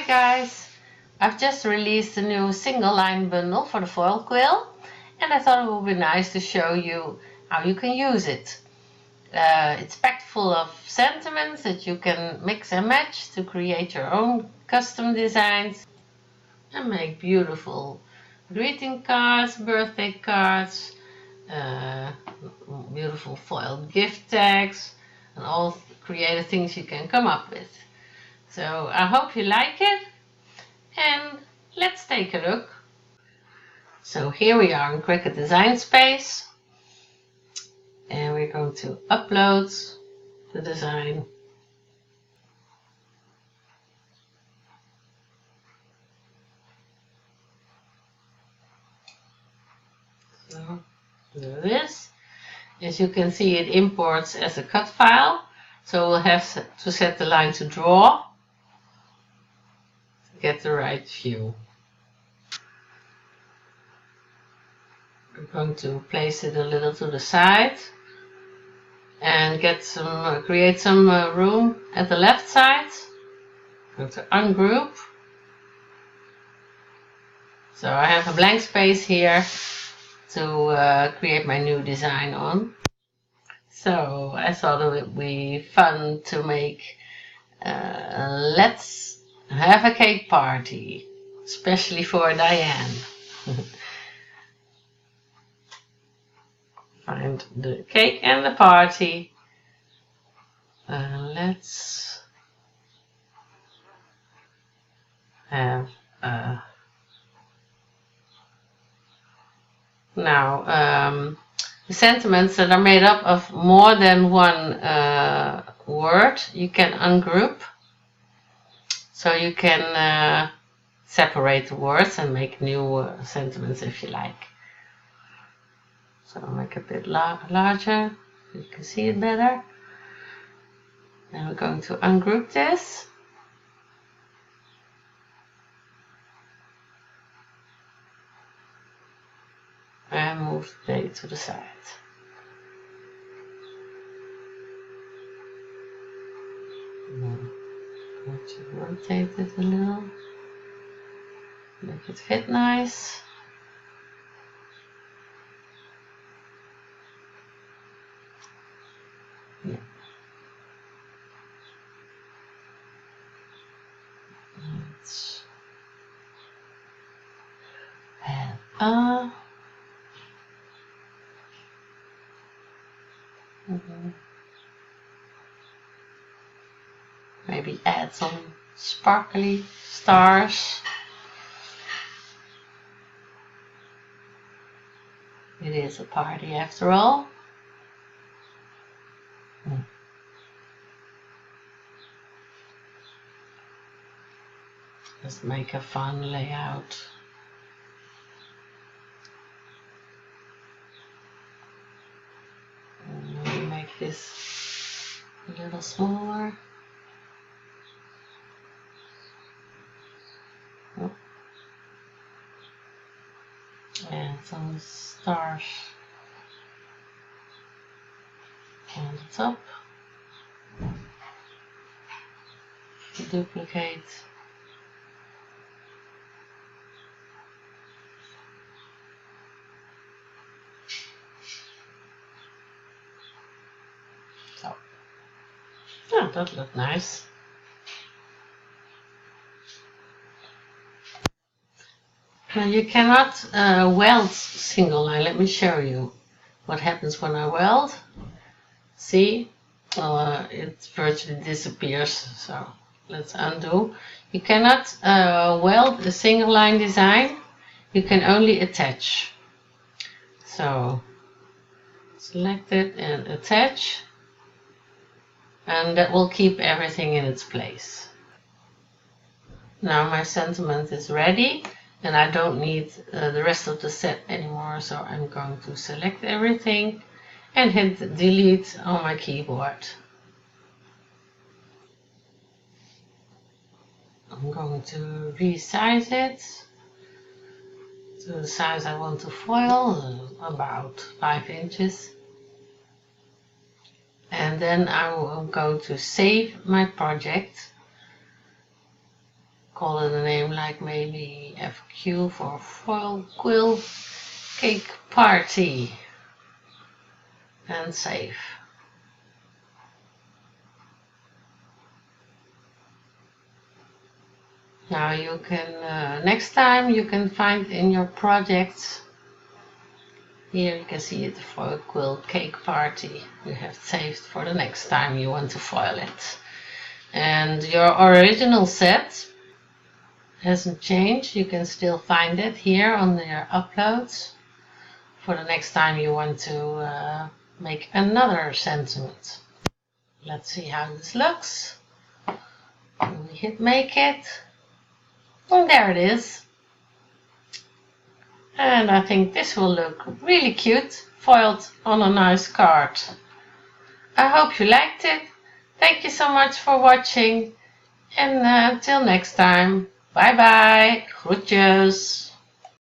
Hi guys! I've just released a new single line bundle for the Foil Quill and I thought it would be nice to show you how you can use it. It's packed full of sentiments that you can mix and match to create your own custom designs and make beautiful greeting cards, birthday cards, beautiful foiled gift tags and all creative things you can come up with. So I hope you like it and let's take a look. So here we are in Cricut Design Space and we're going to upload the design. So do this. As you can see, it imports as a cut file, so we'll have to set the line to draw to get the right view. I'm going to place it a little to the side and get some, create some room at the left side. I'm going to ungroup. So I have a blank space here to create my new design on. So I thought it would be fun to make let's have a cake party, especially for Diane. Find the cake and the party. Let's have now the sentiments that are made up of more than one word you can ungroup, so you can separate the words and make new sentiments if you like. So I'll make it a bit larger so you can see it better. Then we're going to ungroup this. And move the date to the side. I'm going to rotate it a little, make it fit nice. Yeah. Let's add maybe add some sparkly stars. It is a party after all. Just make a fun layout. And make this a little smaller. And some stars on the top. Duplicate. So, yeah, that looked nice. Now you cannot weld single line. Let me show you what happens when I weld. See, it virtually disappears. So let's undo. You cannot weld a single line design. You can only attach. So select it and attach, and that will keep everything in its place. Now my sentiment is ready. And I don't need the rest of the set anymore, so I'm going to select everything and hit delete on my keyboard. I'm going to resize it to the size I want to foil, about 5 inches. And then I'm going to save my project. call it a name like maybe FQ for Foil Quill Cake Party, and save. Now you can, next time you can find in your projects, here you can see it, Foil Quill Cake Party. You have saved for the next time you want to foil it. And your original set hasn't changed. You can still find it here on your uploads for the next time you want to make another sentiment. Let's see how this looks. We hit make it. And there it is. And I think this will look really cute, foiled on a nice card. I hope you liked it. Thank you so much for watching. And until next time. Bye bye. Groetjes.